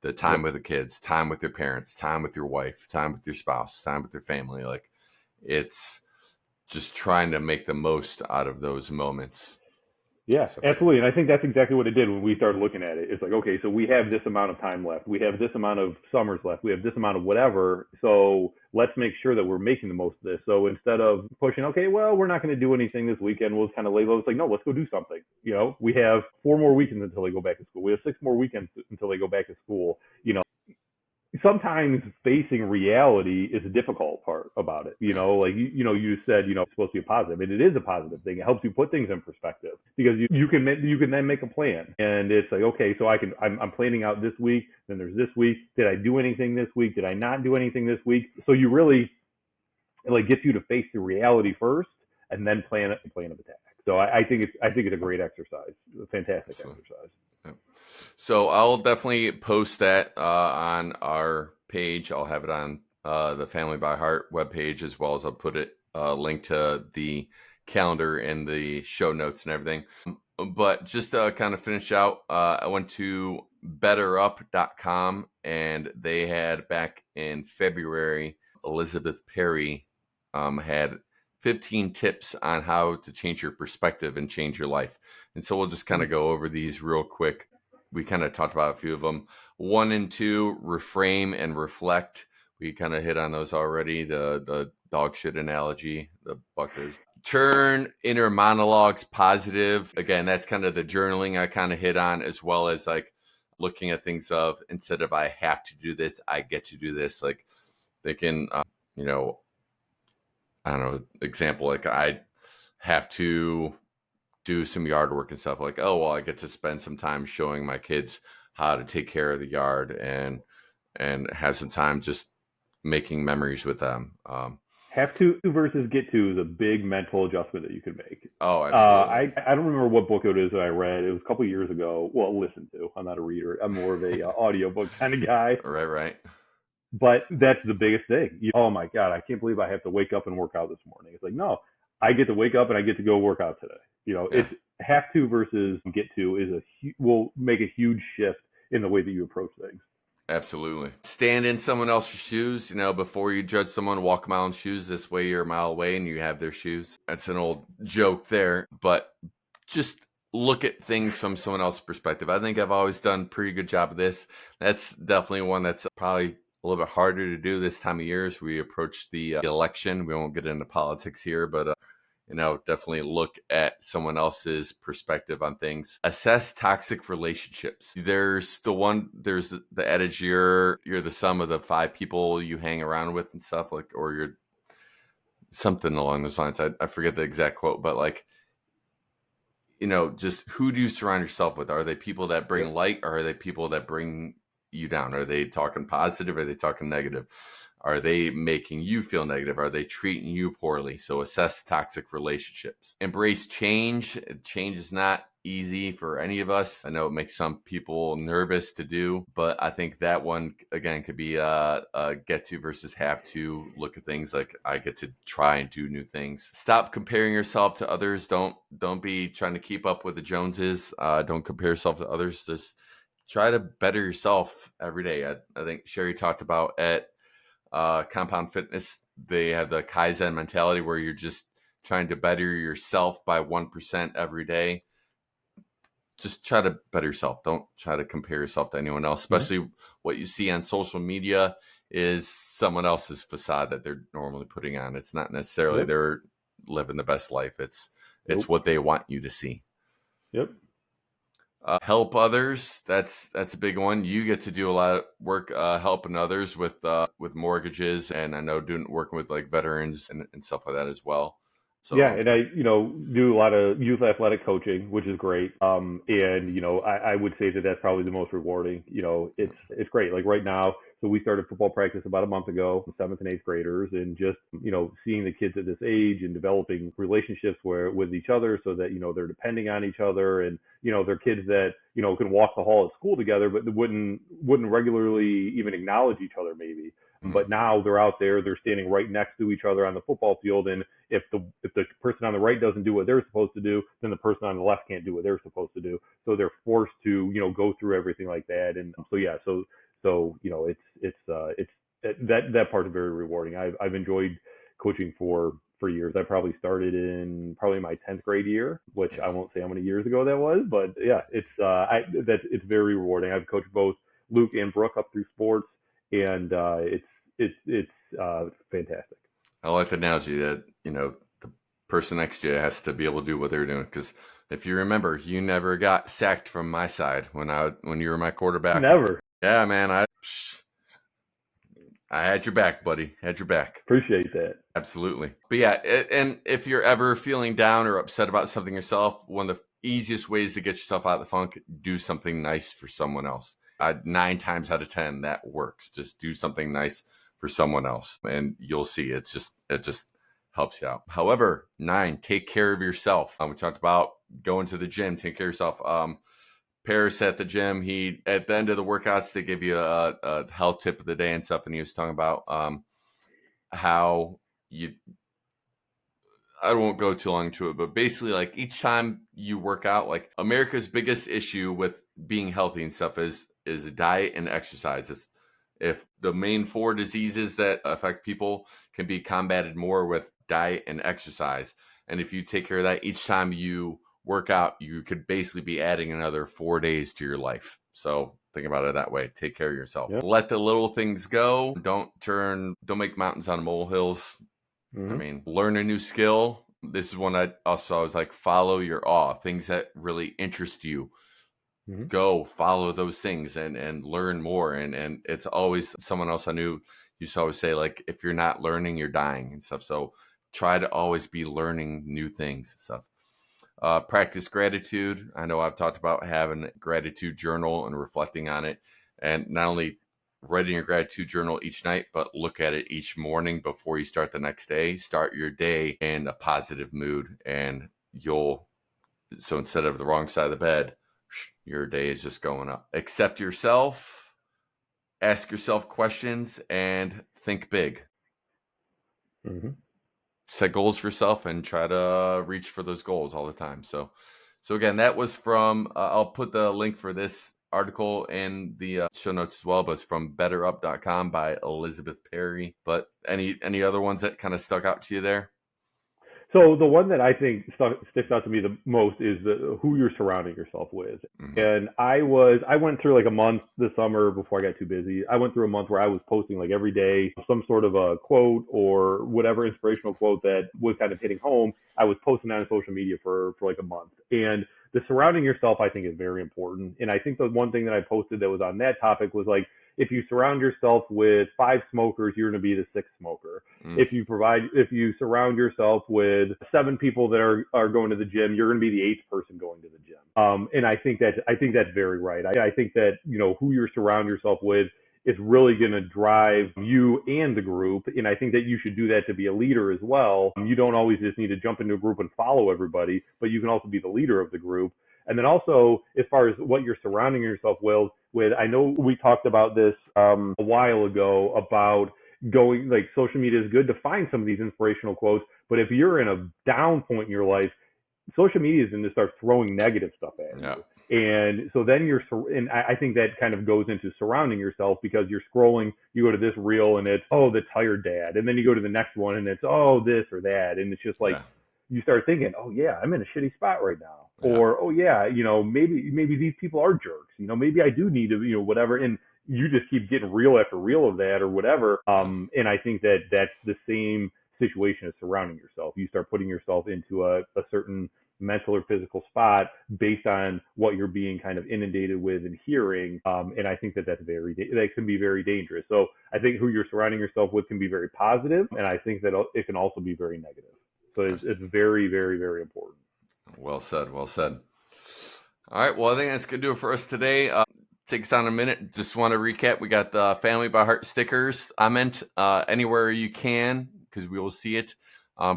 the time Yep. with the kids, time with your parents, time with your wife, time with your spouse, time with your family. Like it's just trying to make the most out of those moments. Yeah, So, absolutely. And I think that's exactly what it did when we started looking at it. It's like, okay, so we have this amount of time left. We have this amount of summers left. We have this amount of whatever. So let's make sure that we're making the most of this. So instead of pushing, okay, well, we're not going to do anything this weekend. We'll just kind of lay low. It's like, no, let's go do something. We have 4 more weekends until they go back to school. We have 6 more weekends until they go back to school. Sometimes facing reality is a difficult part about it. yeah. Like you said, it's supposed to be a positive, and it is a positive thing. It helps you put things in perspective because you can then make a plan, and it's like, okay, so I'm planning out this week. Then there's this week. Did I do anything this week? Did I not do anything this week? So you really it like gets you to face the reality first, and then plan of attack. So I think it's a great exercise, a fantastic So, exercise. yeah. So I'll definitely post that on our page. I'll have it on the Family by Heart webpage, as well as I'll put it link to the calendar and the show notes and everything. But just to kind of finish out, I went to betterup.com, and they had back in February, Elizabeth Perry had 15 tips on how to change your perspective and change your life. And so we'll just kind of go over these real quick. We kind of talked about a few of them. 1 and 2, reframe and reflect. We kind of hit on those already. The dog shit analogy, the buckers. Turn inner monologues positive. Again, that's kind of the journaling I kind of hit on, as well as like looking at things of, instead of I have to do this, I get to do this. Like they can, you know, I don't know, example, like I have to do some yard work and stuff. Like, oh, well, I get to spend some time showing my kids how to take care of the yard and have some time just making memories with them. Have to versus get to is a big mental adjustment that you can make. Oh, absolutely. I don't remember what book it is that I read. It was a couple of years ago. Well, listened to. I'm not a reader. I'm more of a audiobook kind of guy. Right, right. But that's the biggest thing. Oh my god, I can't believe I have to wake up and work out this morning. It's like, no, I get to wake up and I get to go work out today. Yeah, It's have to versus get to will make a huge shift in the way that you approach things. absolutely. Stand in someone else's shoes. Before you judge someone, walk a mile in shoes. This way you're a mile away and you have their shoes. That's an old joke there, but just look at things from someone else's perspective. I think I've always done a pretty good job of this. That's definitely one that's probably a little bit harder to do this time of year as we approach the election. We won't get into politics here, but definitely look at someone else's perspective on things. Assess toxic relationships. There's the adage, you're the sum of the 5 people you hang around with and stuff, like, or you're something along those lines. I forget the exact quote, but like, just who do you surround yourself with? Are they people that bring Yep. light, or are they people that bring you down? Are they talking positive? Are they talking negative? Are they making you feel negative? Are they treating you poorly? So assess toxic relationships. Embrace change. Change is not easy for any of us. I know it makes some people nervous to do, but I think that one, again, could be a get to versus have to. Look at things like, I get to try and do new things. Stop comparing yourself to others. Don't be trying to keep up with the Joneses. Don't compare yourself to others. Just try to better yourself every day. I think Sherry talked about at Compound Fitness, they have the Kaizen mentality where you're just trying to better yourself by 1% every day. Just try to better yourself. Don't try to compare yourself to anyone else, Yeah. especially what you see on social media is someone else's facade that they're normally putting on. It's not necessarily Yep. they're living the best life. It's It's Nope. what they want you to see. Yep. Help others. That's a big one. You get to do a lot of work helping others with mortgages, and I know working with like veterans and stuff like that as well. Yeah, So and I, do a lot of youth athletic coaching, which is great. And I would say that that's probably the most rewarding. It's great. Like right now, so we started football practice about a month ago, seventh and eighth graders, and just seeing the kids at this age and developing relationships with each other, so that they're depending on each other, and they're kids that can walk the hall at school together, but they wouldn't regularly even acknowledge each other maybe. But now they're out there, they're standing right next to each other on the football field, and if the person on the right doesn't do what they're supposed to do, then the person on the left can't do what they're supposed to do. So they're forced to go through everything like that. And so yeah, it's that part is very rewarding. I've enjoyed coaching for years. I probably started in probably my 10th grade year, which yeah. I won't say how many years ago that was, but yeah, it's very rewarding. I've coached both Luke and Brooke up through sports, and it's fantastic. I like the analogy that the person next to you has to be able to do what they're doing, because if you remember, you never got sacked from my side when you were my quarterback. Never. Yeah, man, I had your back, buddy. Had your back. Appreciate that. Absolutely. But yeah, and if you're ever feeling down or upset about something yourself, one of the easiest ways to get yourself out of the funk, do something nice for someone else. 9 times out of 10, that works. Just do something nice for someone else, and you'll see it just helps you out. However, 9, take care of yourself. We talked about going to the gym, take care of yourself. Paris at the gym, he at the end of the workouts, they give you a health tip of the day and stuff, and he was talking about how I won't go too long into it, but basically, like, each time you work out, like, America's biggest issue with being healthy and stuff is diet and exercise. If the main 4 diseases that affect people can be combated more with diet and exercise, and if you take care of that each time you work out, you could basically be adding another 4 days to your life. So think about it that way. Take care of yourself. Yeah. Let the little things go. Don't make mountains out of molehills. I mean, learn a new skill. This is one I was like, follow your awe, things that really interest you. Mm-hmm. Go follow those things and learn more. And it's always someone else I knew used to always say, like, if you're not learning, you're dying and stuff. So try to always be learning new things and stuff. Practice gratitude. I know I've talked about having a gratitude journal and reflecting on it, and not only writing your gratitude journal each night, but look at it each morning before you start the next day. Start your day in a positive mood, and so instead of the wrong side of the bed, your day is just going up. Accept yourself, ask yourself questions, and think big. Mm-hmm. Set goals for yourself and try to reach for those goals all the time. So again, that was from, I'll put the link for this article in the show notes as well, but it's from betterup.com by Elizabeth Perry. But any other ones that kind of stuck out to you there? So the one that I think sticks out to me the most is who you're surrounding yourself with. Mm-hmm. And I went through like a month this summer before I got too busy. I went through a month where I was posting like every day some sort of a quote or whatever inspirational quote that was kind of hitting home. I was posting that on social media for like a month. And the surrounding yourself, I think, is very important. And I think the one thing that I posted that was on that topic was like, if you surround yourself with 5 smokers, you're going to be the 6th smoker. If you surround yourself with 7 people that are going to the gym, you're going to be the 8th person going to the gym. And I think that's very right. I think that, who you surround yourself with is really going to drive you and the group. And I think that you should do that to be a leader as well. You don't always just need to jump into a group and follow everybody, but you can also be the leader of the group. And then also, as far as what you're surrounding yourself with, I know we talked about this a while ago about going, like, social media is good to find some of these inspirational quotes, but if you're in a down point in your life, social media is going to start throwing negative stuff at you. And so then and I think that kind of goes into surrounding yourself, because you're scrolling, you go to this reel and it's, oh, the tired dad. And then you go to the next one and it's, oh, this or that. And it's just like, you start thinking, oh yeah, I'm in a shitty spot right now. Or, oh yeah, maybe these people are jerks. Maybe I do need to, whatever. And you just keep getting reel after reel of that or whatever. And I think that that's the same situation is surrounding yourself. You start putting yourself into a certain mental or physical spot based on what you're being kind of inundated with and hearing. And I think that that can be very dangerous. So I think who you're surrounding yourself with can be very positive, and I think that it can also be very negative. So it's very, very, very important. Well said. Well said. All right. Well, I think that's going to do it for us today. Take us on a minute. Just want to recap. We got the Family by Heart stickers. Comment anywhere you can because we will see it.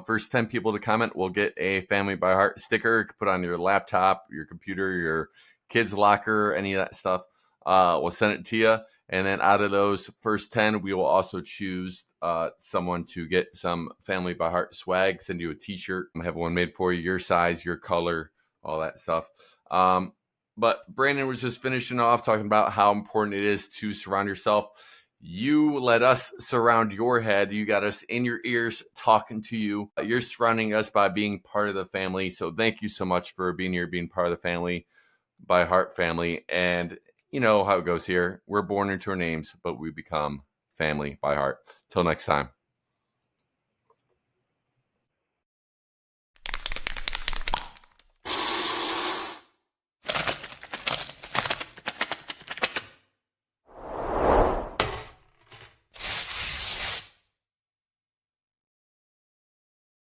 First 10 people to comment will get a Family by Heart sticker. You can put on your laptop, your computer, your kid's locker, any of that stuff. We'll send it to you. And then out of those first 10, we will also choose someone to get some Family by Heart swag, send you a t-shirt, have one made for you, your size, your color, all that stuff. But Brandon was just finishing off talking about how important it is to surround yourself. You let us surround your head. You got us in your ears talking to you. You're surrounding us by being part of the family. So thank you so much for being here, being part of the Family by Heart family. And you know how it goes here. We're born into our names, but we become Family by Heart. Till next time.